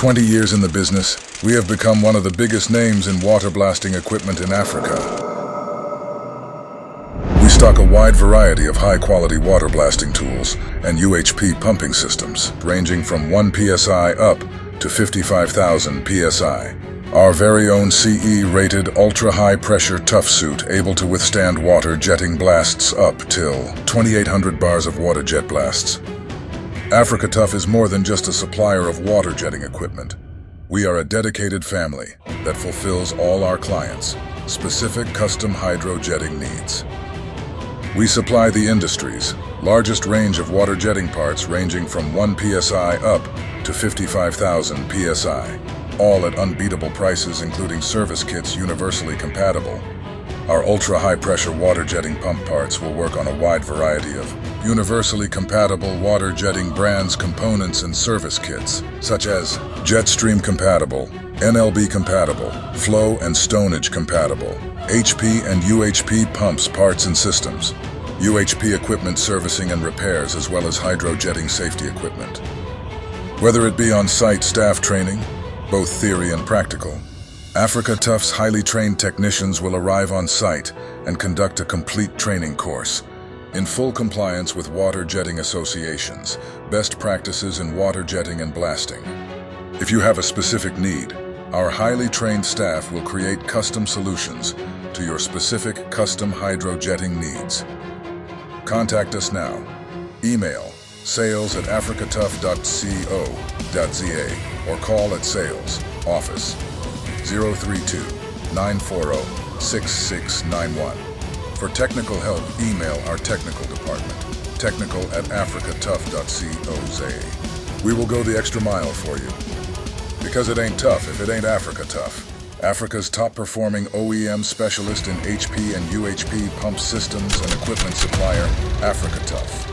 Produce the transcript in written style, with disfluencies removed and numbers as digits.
20 years in the business, we have become one of the biggest names in water blasting equipment in Africa. We stock a wide variety of high-quality water blasting tools and UHP pumping systems, ranging from 1 psi up to 55,000 psi. Our very own CE-rated ultra-high-pressure TUFF suit able to withstand water jetting blasts up till 2,800 bars of water jet blasts. AfricaTuff is more than just a supplier of water jetting equipment. We are a dedicated family that fulfills all our clients' specific custom hydro jetting needs. We supply the industry's largest range of water jetting parts ranging from 1 psi up to 55,000 psi, all at unbeatable prices including service kits universally compatible. Our ultra-high-pressure water jetting pump parts will work on a wide variety of universally compatible water jetting brands, components, and service kits, such as Jetstream compatible, NLB compatible, flow and stonage compatible, HP and UHP pumps, parts and systems, UHP equipment servicing and repairs, as well as hydro jetting safety equipment. Whether it be on-site staff training, both theory and practical, AfricaTuff's highly trained technicians will arrive on site and conduct a complete training course in full compliance with water jetting associations, best practices in water jetting and blasting. If you have a specific need, our highly trained staff will create custom solutions to your specific custom hydro jetting needs. Contact us now. Email sales@africatuff.co.za or call at sales office 032-940-6691. For technical help, email our technical department, technical@africatuff.co.za. We will go the extra mile for you. Because it ain't tough if it ain't AfricaTuff. Africa's top-performing OEM specialist in HP and UHP pump systems and equipment supplier, AfricaTuff.